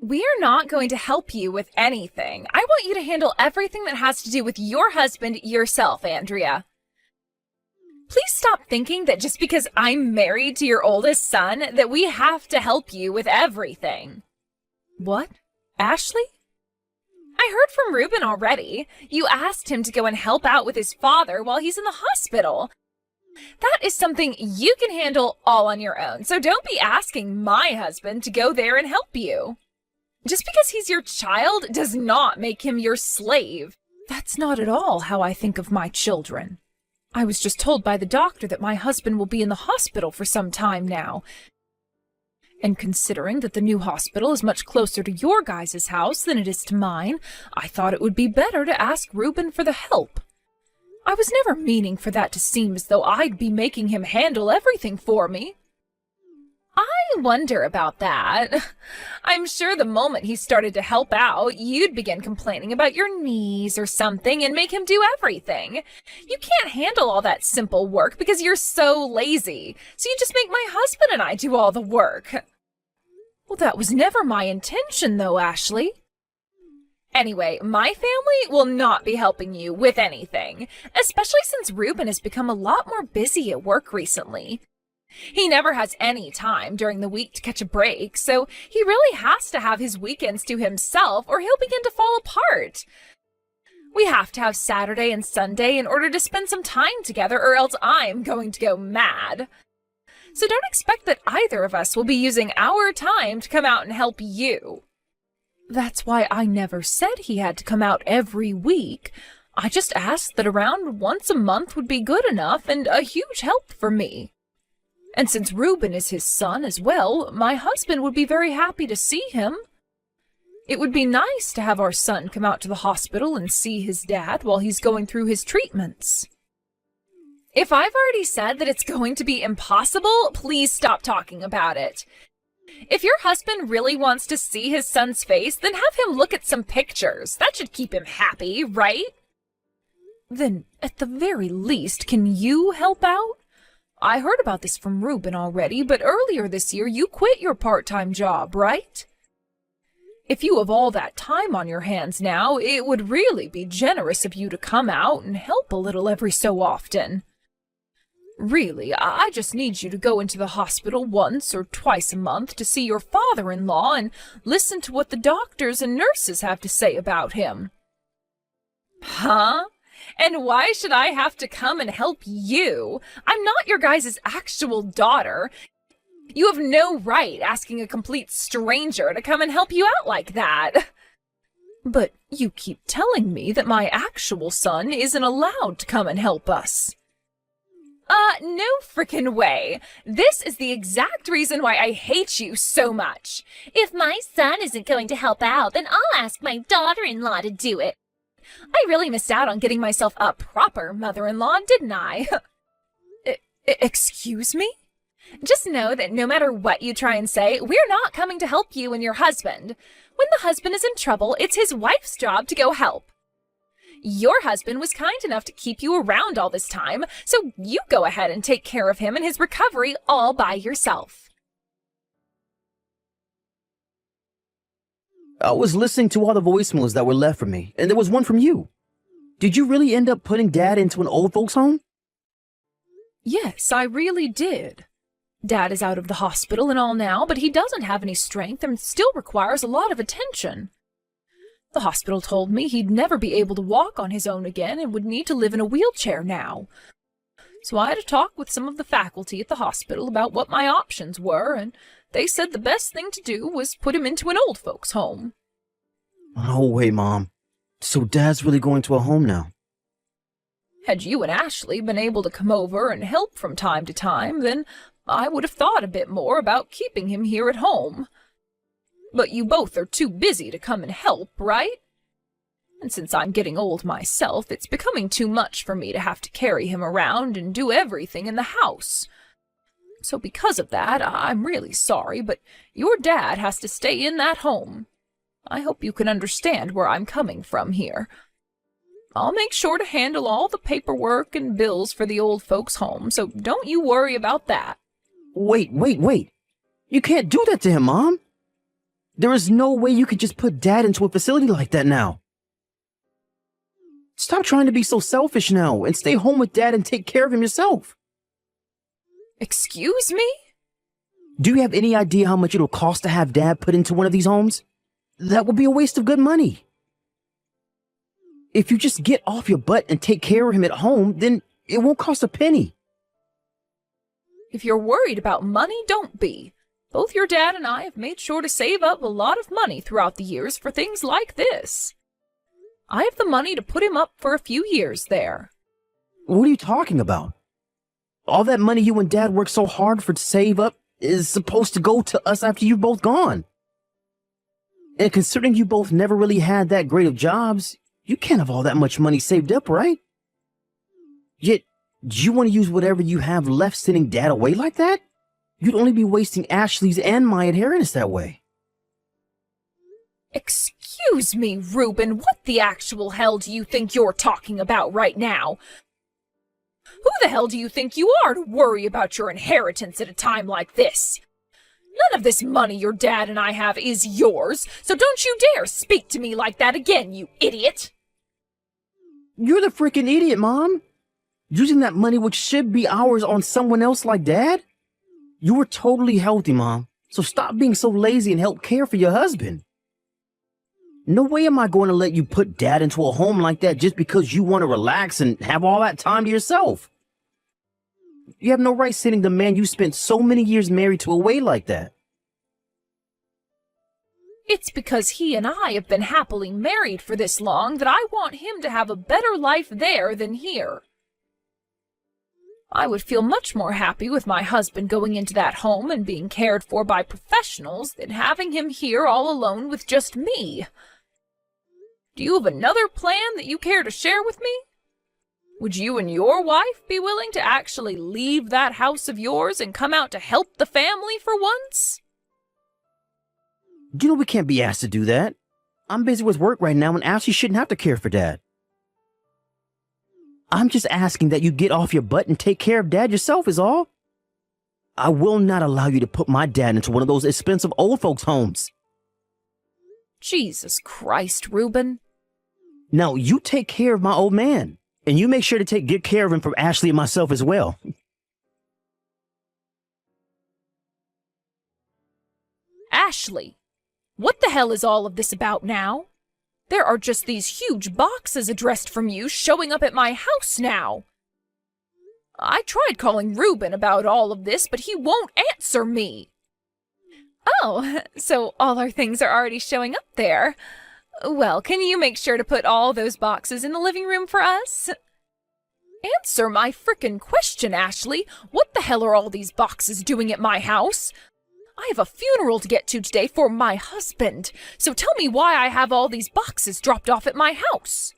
We're not going to help you with anything. I want you to handle everything that has to do with your husband yourself, Andrea. Please stop thinking that just because I'm married to your oldest son, that we have to help you with everything. What? Ashley? I heard from Ruben already. You asked him to go and help out with his father while he's in the hospital. That is something you can handle all on your own, so don't be asking my husband to go there and help you. Just because he's your child does not make him your slave. That's not at all how I think of my children. I was just told by the doctor that my husband will be in the hospital for some time now. And considering that the new hospital is much closer to your guys' house than it is to mine, I thought it would be better to ask Ruben for the help. I was never meaning for that to seem as though I'd be making him handle everything for me. I wonder about that. I'm sure the moment he started to help out, you'd begin complaining about your knees or something and make him do everything. You can't handle all that simple work because you're so lazy, so you just make my husband and I do all the work. Well, that was never my intention, though, Ashley. Anyway, my family will not be helping you with anything, especially since Ruben has become a lot more busy at work recently. He never has any time during the week to catch a break, so he really has to have his weekends to himself or he'll begin to fall apart. We have to have Saturday and Sunday in order to spend some time together or else I'm going to go mad. So don't expect that either of us will be using our time to come out and help you. That's why I never said he had to come out every week. I just asked that around once a month would be good enough and a huge help for me. And since Ruben is his son as well, my husband would be very happy to see him. It would be nice to have our son come out to the hospital and see his dad while he's going through his treatments. If I've already said that it's going to be impossible, please stop talking about it. If your husband really wants to see his son's face, then have him look at some pictures. That should keep him happy, right? Then, at the very least, can you help out? I heard about this from Ruben already, but earlier this year you quit your part-time job, right? If you have all that time on your hands now, it would really be generous of you to come out and help a little every so often. Really, I just need you to go into the hospital once or twice a month to see your father-in-law and listen to what the doctors and nurses have to say about him. Huh? And why should I have to come and help you? I'm not your guys' actual daughter. You have no right asking a complete stranger to come and help you out like that. But you keep telling me that my actual son isn't allowed to come and help us. No frickin' way. This is the exact reason why I hate you so much. If my son isn't going to help out, then I'll ask my daughter-in-law to do it. I really missed out on getting myself a proper mother-in-law, didn't I? Excuse me? Just know that no matter what you try and say, we're not coming to help you and your husband. When the husband is in trouble, it's his wife's job to go help. Your husband was kind enough to keep you around all this time, so you go ahead and take care of him and his recovery all by yourself. I was listening to all the voicemails that were left for me, and there was one from you. Did you really end up putting Dad into an old folks home? Yes, I really did. Dad is out of the hospital and all now, but he doesn't have any strength and still requires a lot of attention. The hospital told me he'd never be able to walk on his own again and would need to live in a wheelchair now. So I had a talk with some of the faculty at the hospital about what my options were, and they said the best thing to do was put him into an old folks' home. No way, Mom. So Dad's really going to a home now? Had you and Ashley been able to come over and help from time to time, then I would have thought a bit more about keeping him here at home. But you both are too busy to come and help, right? And since I'm getting old myself, it's becoming too much for me to have to carry him around and do everything in the house. So because of that, I'm really sorry, but your dad has to stay in that home. I hope you can understand where I'm coming from here. I'll make sure to handle all the paperwork and bills for the old folks' home, so don't you worry about that. Wait. You can't do that to him, Mom. There is no way you could just put Dad into a facility like that now. Stop trying to be so selfish now and stay home with Dad and take care of him yourself. Excuse me? Do you have any idea how much it'll cost to have Dad put into one of these homes? That would be a waste of good money. If you just get off your butt and take care of him at home, then it won't cost a penny. If you're worried about money, don't be. Both your dad and I have made sure to save up a lot of money throughout the years for things like this. I have the money to put him up for a few years there. What are you talking about? All that money you and Dad worked so hard for to save up is supposed to go to us after you've both gone. And considering you both never really had that great of jobs, you can't have all that much money saved up, right? Yet, do you want to use whatever you have left sending Dad away like that? You'd only be wasting Ashley's and my inheritance that way. Excuse me, Reuben, what the actual hell do you think you're talking about right now? Who the hell do you think you are to worry about your inheritance at a time like this? None of this money your dad and I have is yours, so don't you dare speak to me like that again, you idiot! You're the freaking idiot, Mom. Using that money which should be ours on someone else like Dad? You were totally healthy, Mom, so stop being so lazy and help care for your husband. No way am I going to let you put Dad into a home like that just because you want to relax and have all that time to yourself. You have no right sending the man you spent so many years married to away like that. It's because he and I have been happily married for this long that I want him to have a better life there than here. I would feel much more happy with my husband going into that home and being cared for by professionals than having him here all alone with just me. Do you have another plan that you care to share with me? Would you and your wife be willing to actually leave that house of yours and come out to help the family for once? You know we can't be asked to do that. I'm busy with work right now and Ashley shouldn't have to care for Dad. I'm just asking that you get off your butt and take care of Dad yourself is all. I will not allow you to put my dad into one of those expensive old folks' homes. Jesus Christ, Reuben. Now, you take care of my old man, and you make sure to take good care of him for Ashley and myself as well. Ashley, what the hell is all of this about now? There are just these huge boxes addressed from you showing up at my house now. I tried calling Reuben about all of this, but he won't answer me. Oh, so all our things are already showing up there. Well, can you make sure to put all those boxes in the living room for us? Answer my frickin' question, Ashley. What the hell are all these boxes doing at my house? I have a funeral to get to today for my husband, so tell me why I have all these boxes dropped off at my house.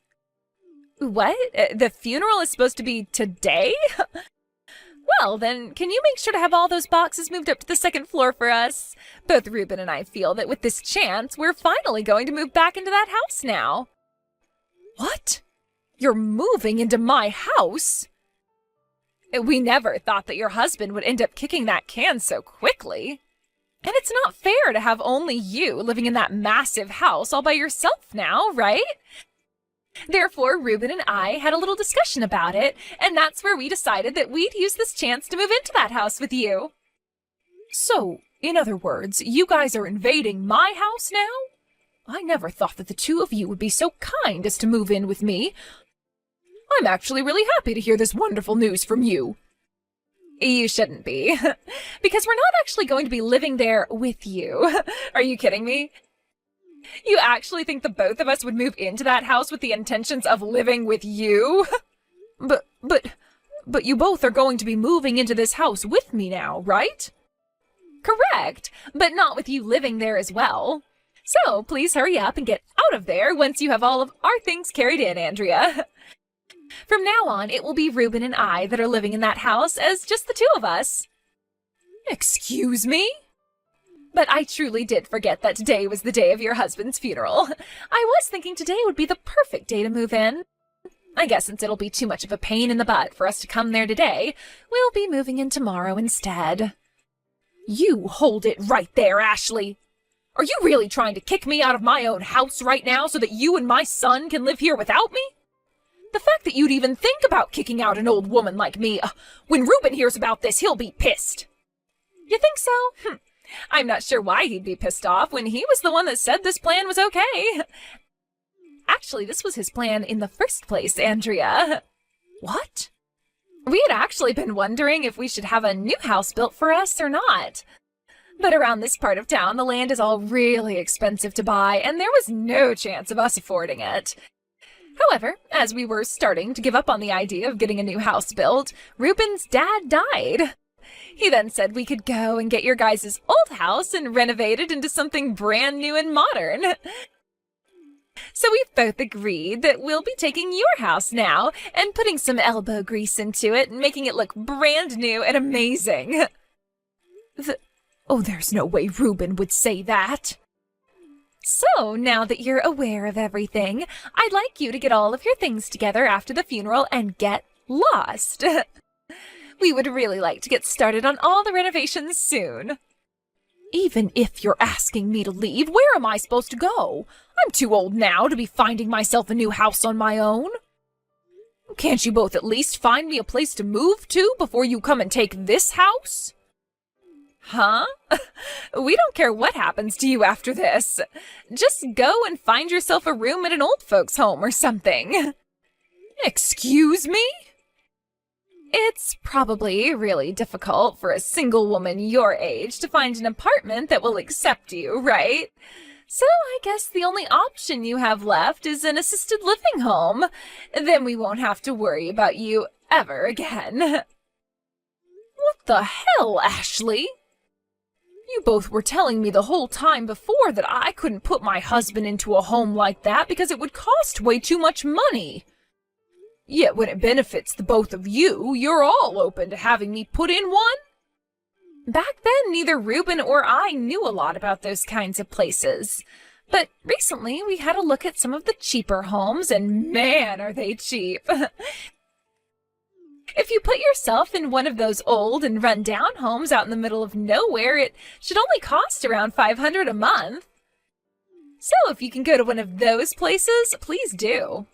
What? The funeral is supposed to be today? Well, then, can you make sure to have all those boxes moved up to the second floor for us? Both Reuben and I feel that with this chance, we're finally going to move back into that house now. What? You're moving into my house? We never thought that your husband would end up kicking that can so quickly. And it's not fair to have only you living in that massive house all by yourself now, right? Therefore, Reuben and I had a little discussion about it, and that's where we decided that we'd use this chance to move into that house with you. So, in other words, you guys are invading my house now? I never thought that the two of you would be so kind as to move in with me. I'm actually really happy to hear this wonderful news from you. You shouldn't be, because we're not actually going to be living there with you. Are you kidding me? You actually think the both of us would move into that house with the intentions of living with you? But you both are going to be moving into this house with me now, right? Correct, but not with you living there as well. So please hurry up and get out of there once you have all of our things carried in, Andrea. From now on, it will be Reuben and I that are living in that house as just the two of us. Excuse me? But I truly did forget that today was the day of your husband's funeral. I was thinking today would be the perfect day to move in. I guess since it'll be too much of a pain in the butt for us to come there today, we'll be moving in tomorrow instead. You hold it right there, Ashley. Are you really trying to kick me out of my own house right now so that you and my son can live here without me? The fact that you'd even think about kicking out an old woman like me, when Reuben hears about this, he'll be pissed. You think so? I'm not sure why he'd be pissed off when he was the one that said this plan was okay. Actually, this was his plan in the first place, Andrea. What? We had actually been wondering if we should have a new house built for us or not. But around this part of town, the land is all really expensive to buy, and there was no chance of us affording it. However, as we were starting to give up on the idea of getting a new house built, Reuben's dad died. He then said we could go and get your guys' old house and renovate it into something brand new and modern. So we've both agreed that we'll be taking your house now and putting some elbow grease into it and making it look brand new and amazing. There's no way Reuben would say that. So, now that you're aware of everything, I'd like you to get all of your things together after the funeral and get lost. We would really like to get started on all the renovations soon. Even if you're asking me to leave, where am I supposed to go? I'm too old now to be finding myself a new house on my own. Can't you both at least find me a place to move to before you come and take this house? Huh? We don't care what happens to you after this. Just go and find yourself a room at an old folks' home or something. Excuse me? It's probably really difficult for a single woman your age to find an apartment that will accept you, right? So I guess the only option you have left is an assisted living home. Then we won't have to worry about you ever again. What the hell, Ashley? You both were telling me the whole time before that I couldn't put my husband into a home like that because it would cost way too much money. Yet when it benefits the both of you, you're all open to having me put in one? Back then, neither Reuben or I knew a lot about those kinds of places. But recently, we had a look at some of the cheaper homes, and man, are they cheap. If you put yourself in one of those old and run-down homes out in the middle of nowhere, it should only cost around $500 a month. So if you can go to one of those places, please do.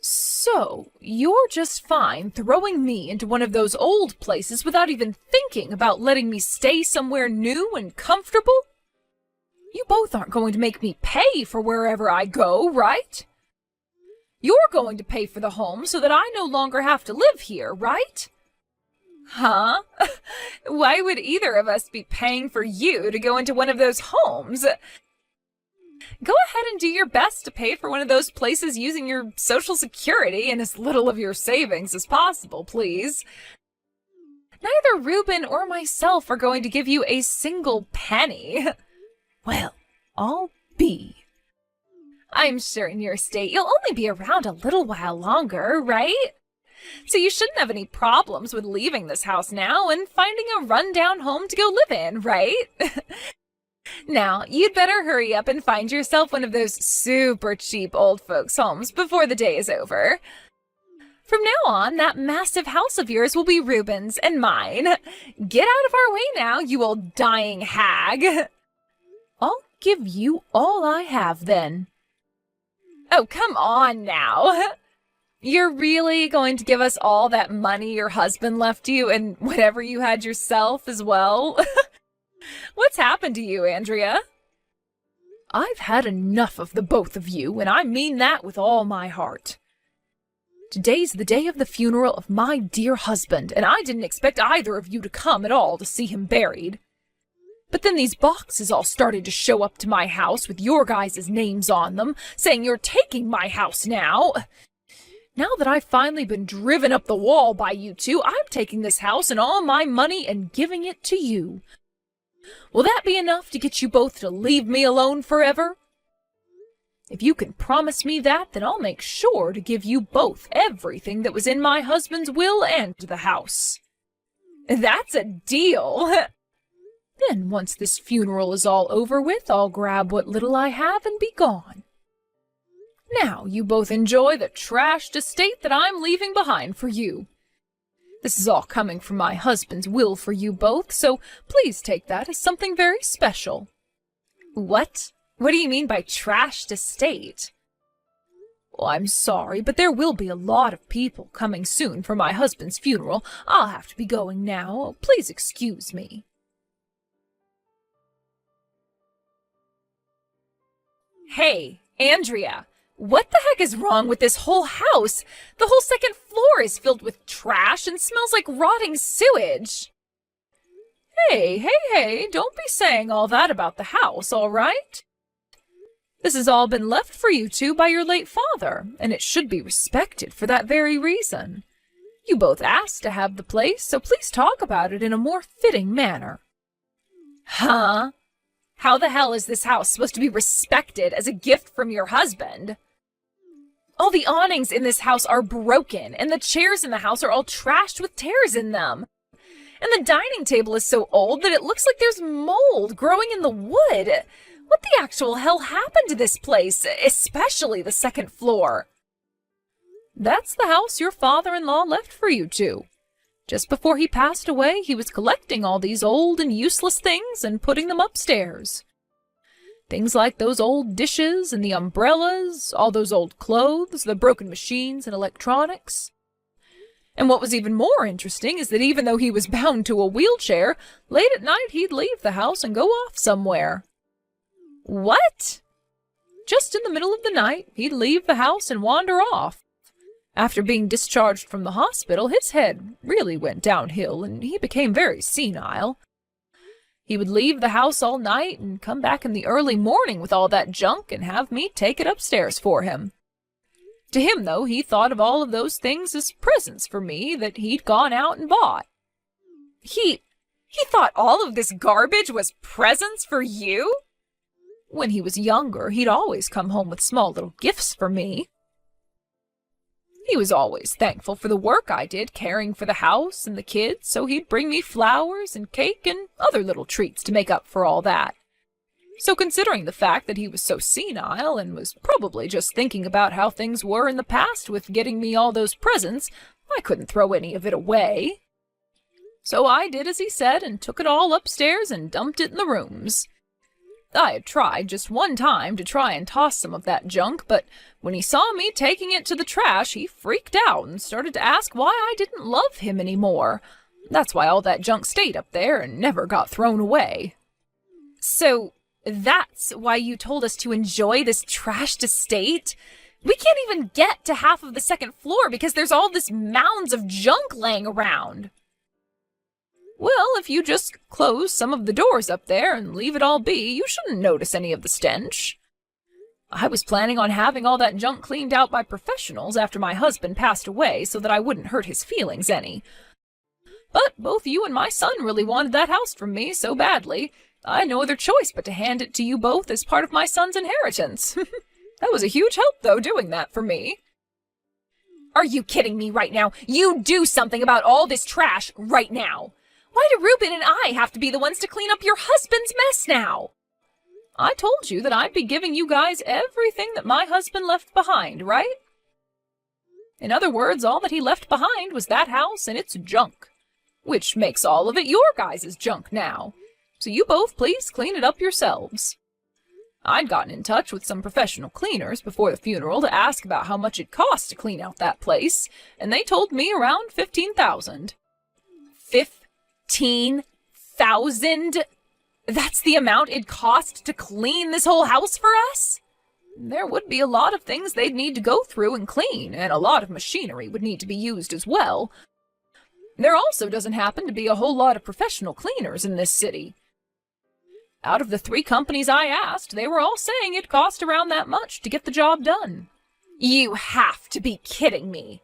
So, you're just fine throwing me into one of those old places without even thinking about letting me stay somewhere new and comfortable? You both aren't going to make me pay for wherever I go, right? You're going to pay for the home so that I no longer have to live here, right? Huh? Why would either of us be paying for you to go into one of those homes? Go ahead and do your best to pay for one of those places using your Social Security and as little of your savings as possible, please. Neither Reuben or myself are going to give you a single penny. Well, I'll be. I'm sure in your state you'll only be around a little while longer, right? So you shouldn't have any problems with leaving this house now and finding a run-down home to go live in, right? Now, you'd better hurry up and find yourself one of those super cheap old folks' homes before the day is over. From now on, that massive house of yours will be Reuben's and mine. Get out of our way now, you old dying hag. I'll give you all I have, then. Oh, come on now. You're really going to give us all that money your husband left you and whatever you had yourself as well? What's happened to you, Andrea? I've had enough of the both of you, and I mean that with all my heart. Today's the day of the funeral of my dear husband, and I didn't expect either of you to come at all to see him buried. But then these boxes all started to show up to my house with your guys' names on them, saying you're taking my house now. Now that I've finally been driven up the wall by you two, I'm taking this house and all my money and giving it to you. Will that be enough to get you both to leave me alone forever? If you can promise me that, then I'll make sure to give you both everything that was in my husband's will and the house. That's a deal. Then, once this funeral is all over with, I'll grab what little I have and be gone. Now, you both enjoy the trashed estate that I'm leaving behind for you. This is all coming from my husband's will for you both, so please take that as something very special. What? What do you mean by trashed estate? Well, I'm sorry, but there will be a lot of people coming soon for my husband's funeral. I'll have to be going now. Please excuse me. Hey, Andrea, what the heck is wrong with this whole house? The whole second floor is filled with trash and smells like rotting sewage. Hey, don't be saying all that about the house, all right? This has all been left for you two by your late father, and it should be respected for that very reason. You both asked to have the place, so please talk about it in a more fitting manner. Huh? How the hell is this house supposed to be respected as a gift from your husband? All the awnings in this house are broken, and the chairs in the house are all trashed with tears in them. And the dining table is so old that it looks like there's mold growing in the wood. What the actual hell happened to this place, especially the second floor? That's the house your father-in-law left for you two. Just before he passed away, he was collecting all these old and useless things and putting them upstairs. Things like those old dishes and the umbrellas, all those old clothes, the broken machines and electronics. And what was even more interesting is that even though he was bound to a wheelchair, late at night he'd leave the house and go off somewhere. What? Just in the middle of the night, he'd leave the house and wander off. After being discharged from the hospital, his head really went downhill and he became very senile. He would leave the house all night and come back in the early morning with all that junk and have me take it upstairs for him. To him, though, he thought of all of those things as presents for me that he'd gone out and bought. He thought all of this garbage was presents for you? When he was younger, he'd always come home with small little gifts for me. He was always thankful for the work I did caring for the house and the kids, so he'd bring me flowers and cake and other little treats to make up for all that. So considering the fact that he was so senile and was probably just thinking about how things were in the past with getting me all those presents, I couldn't throw any of it away. So I did as he said and took it all upstairs and dumped it in the rooms. I had tried just one time to try and toss some of that junk, but when he saw me taking it to the trash, he freaked out and started to ask why I didn't love him anymore. That's why all that junk stayed up there and never got thrown away. So that's why you told us to enjoy this trashed estate? We can't even get to half of the second floor because there's all this mounds of junk laying around. Well, if you just close some of the doors up there and leave it all be, you shouldn't notice any of the stench. I was planning on having all that junk cleaned out by professionals after my husband passed away so that I wouldn't hurt his feelings any. But both you and my son really wanted that house from me so badly, I had no other choice but to hand it to you both as part of my son's inheritance. That was a huge help, though, doing that for me. Are you kidding me right now? You do something about all this trash right now. Why do Reuben and I have to be the ones to clean up your husband's mess now? I told you that I'd be giving you guys everything that my husband left behind, right? In other words, all that he left behind was that house and its junk, which makes all of it your guys' junk now. So you both please clean it up yourselves. I'd gotten in touch with some professional cleaners before the funeral to ask about how much it cost to clean out that place, and they told me around $15,000. $15,000? That's the amount it'd cost to clean this whole house for us? There would be a lot of things they'd need to go through and clean, and a lot of machinery would need to be used as well. There also doesn't happen to be a whole lot of professional cleaners in this city. Out of the 3 companies I asked, they were all saying it cost around that much to get the job done. You have to be kidding me.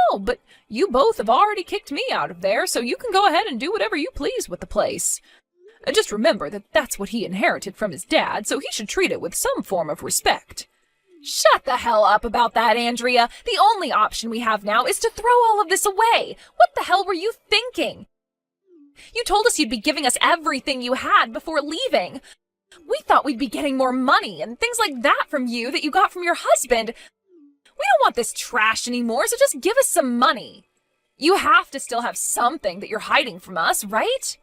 Oh, but you both have already kicked me out of there, so you can go ahead and do whatever you please with the place. Just remember that that's what he inherited from his dad, so he should treat it with some form of respect. Shut the hell up about that, Andrea. The only option we have now is to throw all of this away. What the hell were you thinking? You told us you'd be giving us everything you had before leaving. We thought we'd be getting more money and things like that from you that you got from your husband. We don't want this trash anymore, so just give us some money. You have to still have something that you're hiding from us, right?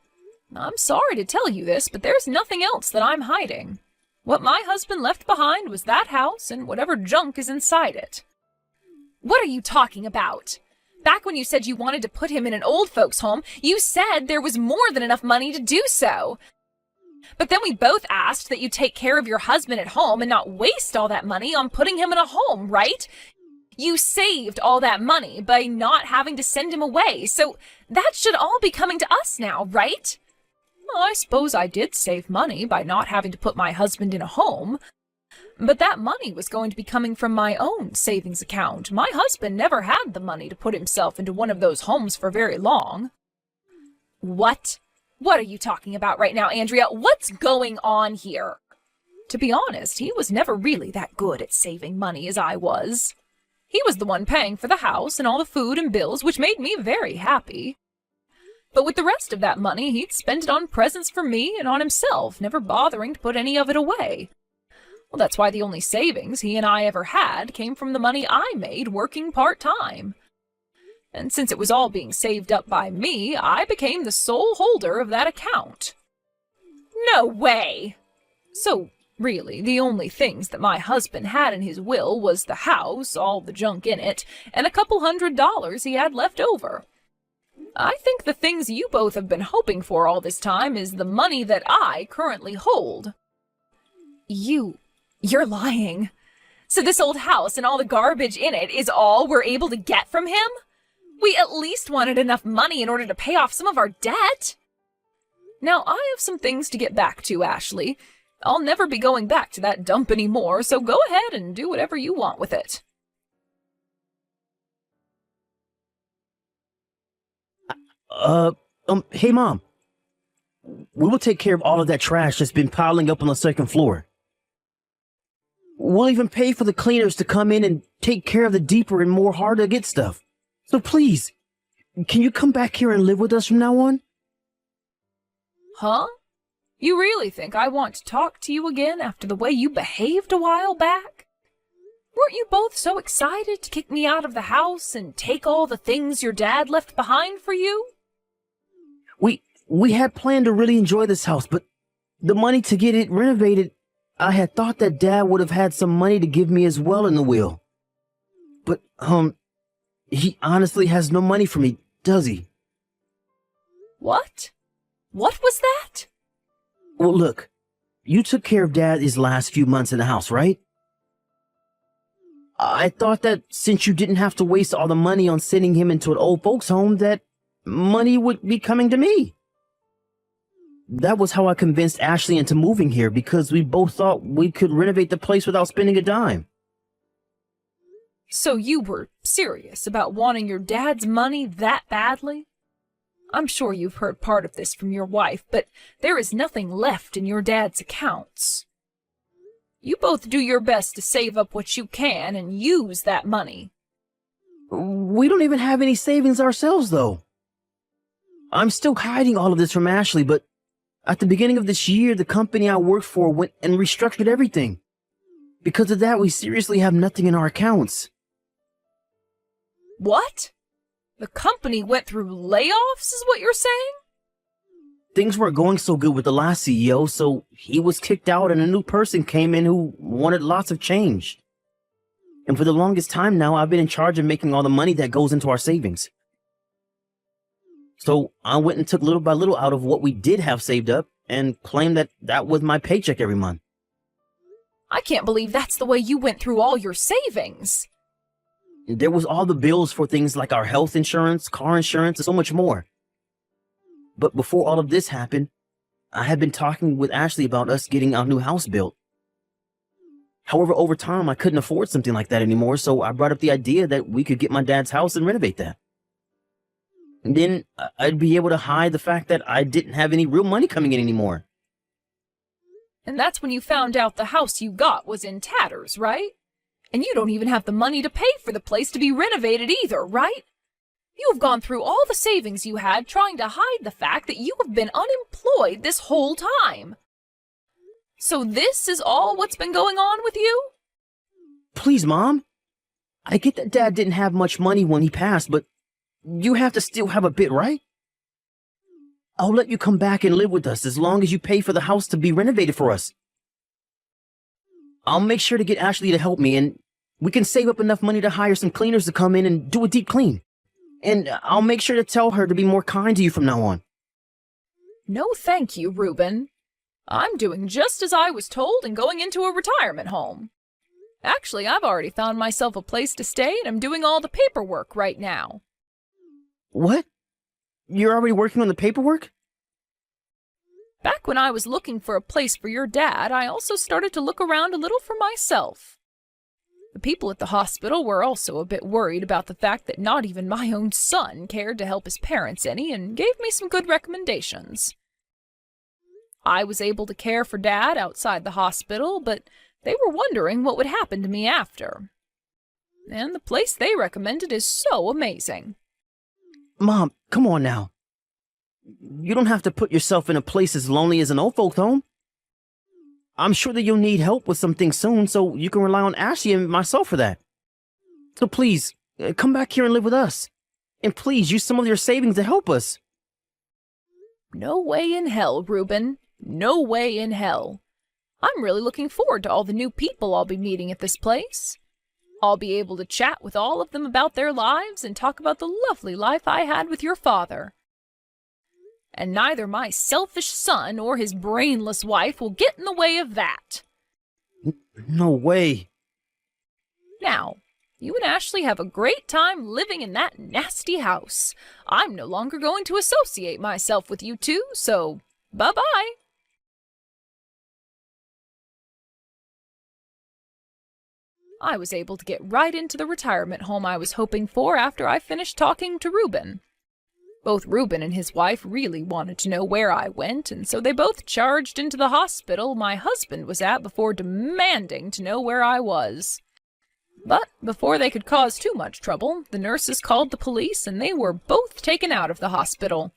I'm sorry to tell you this, but there's nothing else that I'm hiding. What my husband left behind was that house and whatever junk is inside it. What are you talking about? Back when you said you wanted to put him in an old folks' home, you said there was more than enough money to do so. But then we both asked that you take care of your husband at home and not waste all that money on putting him in a home, right? You saved all that money by not having to send him away, so that should all be coming to us now, right? Well, I suppose I did save money by not having to put my husband in a home, but that money was going to be coming from my own savings account. My husband never had the money to put himself into one of those homes for very long. What? What are you talking about right now, Andrea? What's going on here? To be honest, he was never really that good at saving money as I was. He was the one paying for the house and all the food and bills, which made me very happy. But with the rest of that money, he'd spend it on presents for me and on himself, never bothering to put any of it away. Well, that's why the only savings he and I ever had came from the money I made working part-time. And since it was all being saved up by me, I became the sole holder of that account. No way! So, really, the only things that my husband had in his will was the house, all the junk in it, and a couple $100 he had left over. I think the things you both have been hoping for all this time is the money that I currently hold. You're lying. So this old house and all the garbage in it is all we're able to get from him? We at least wanted enough money in order to pay off some of our debt. Now, I have some things to get back to, Ashley. I'll never be going back to that dump anymore, so go ahead and do whatever you want with it. Hey, Mom. We will take care of all of that trash that's been piling up on the second floor. We'll even pay for the cleaners to come in and take care of the deeper and more hard-to-get stuff. So please, can you come back here and live with us from now on? Huh? You really think I want to talk to you again after the way you behaved a while back? Weren't you both so excited to kick me out of the house and take all the things your dad left behind for you? We had planned to really enjoy this house, but the money to get it renovated, I had thought that Dad would have had some money to give me as well in the will. But, he honestly has no money for me, does he? What? What was that? Well, look, you took care of Dad his last few months in the house, right? I thought that since you didn't have to waste all the money on sending him into an old folks' home, that money would be coming to me. That was how I convinced Ashley into moving here, because we both thought we could renovate the place without spending a dime. So you were serious about wanting your dad's money that badly? I'm sure you've heard part of this from your wife, but there is nothing left in your dad's accounts. You both do your best to save up what you can and use that money. We don't even have any savings ourselves, though. I'm still hiding all of this from Ashley, but at the beginning of this year, the company I worked for went and restructured everything. Because of that, we seriously have nothing in our accounts. What? The company went through layoffs, is what you're saying? Things weren't going so good with the last CEO, so he was kicked out and a new person came in who wanted lots of change. And for the longest time now, I've been in charge of making all the money that goes into our savings. So I went and took little by little out of what we did have saved up and claimed that that was my paycheck every month. I can't believe that's the way you went through all your savings. There was all the bills for things like our health insurance, car insurance, and so much more. But before all of this happened, I had been talking with Ashley about us getting our new house built. However, over time, I couldn't afford something like that anymore, so I brought up the idea that we could get my dad's house and renovate that. And then I'd be able to hide the fact that I didn't have any real money coming in anymore. And that's when you found out the house you got was in tatters, right? And you don't even have the money to pay for the place to be renovated either, right? You have gone through all the savings you had trying to hide the fact that you have been unemployed this whole time. So this is all what's been going on with you? Please, Mom. I get that Dad didn't have much money when he passed, but you have to still have a bit, right? I'll let you come back and live with us as long as you pay for the house to be renovated for us. I'll make sure to get Ashley to help me, and we can save up enough money to hire some cleaners to come in and do a deep clean. And I'll make sure to tell her to be more kind to you from now on. No thank you, Reuben. I'm doing just as I was told and going into a retirement home. Actually, I've already found myself a place to stay and I'm doing all the paperwork right now. What? You're already working on the paperwork? Back when I was looking for a place for your dad, I also started to look around a little for myself. The people at the hospital were also a bit worried about the fact that not even my own son cared to help his parents any and gave me some good recommendations. I was able to care for Dad outside the hospital, but they were wondering what would happen to me after. And the place they recommended is so amazing. Mom, come on now. You don't have to put yourself in a place as lonely as an old folks' home. I'm sure that you'll need help with some things soon, so you can rely on Ashley and myself for that. So please, come back here and live with us. And please, use some of your savings to help us. No way in hell, Reuben. No way in hell. I'm really looking forward to all the new people I'll be meeting at this place. I'll be able to chat with all of them about their lives and talk about the lovely life I had with your father. And neither my selfish son or his brainless wife will get in the way of that. No way. Now, you and Ashley have a great time living in that nasty house. I'm no longer going to associate myself with you two, so bye-bye. I was able to get right into the retirement home I was hoping for after I finished talking to Reuben. Both Reuben and his wife really wanted to know where I went, and so they both charged into the hospital my husband was at before demanding to know where I was. But before they could cause too much trouble, the nurses called the police and they were both taken out of the hospital.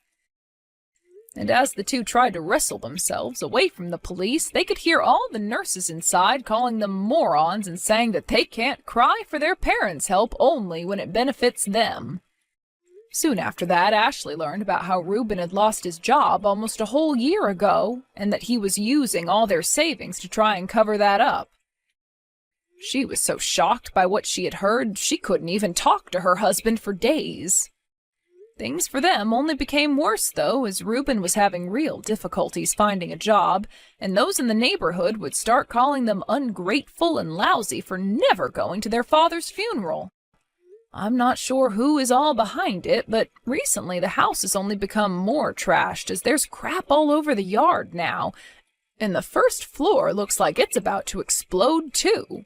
And as the two tried to wrestle themselves away from the police, they could hear all the nurses inside calling them morons and saying that they can't cry for their parents' help only when it benefits them. Soon after that, Ashley learned about how Reuben had lost his job almost a whole year ago, and that he was using all their savings to try and cover that up. She was so shocked by what she had heard, she couldn't even talk to her husband for days. Things for them only became worse, though, as Reuben was having real difficulties finding a job, and those in the neighborhood would start calling them ungrateful and lousy for never going to their father's funeral. I'm not sure who is all behind it, but recently the house has only become more trashed as there's crap all over the yard now, and the first floor looks like it's about to explode too.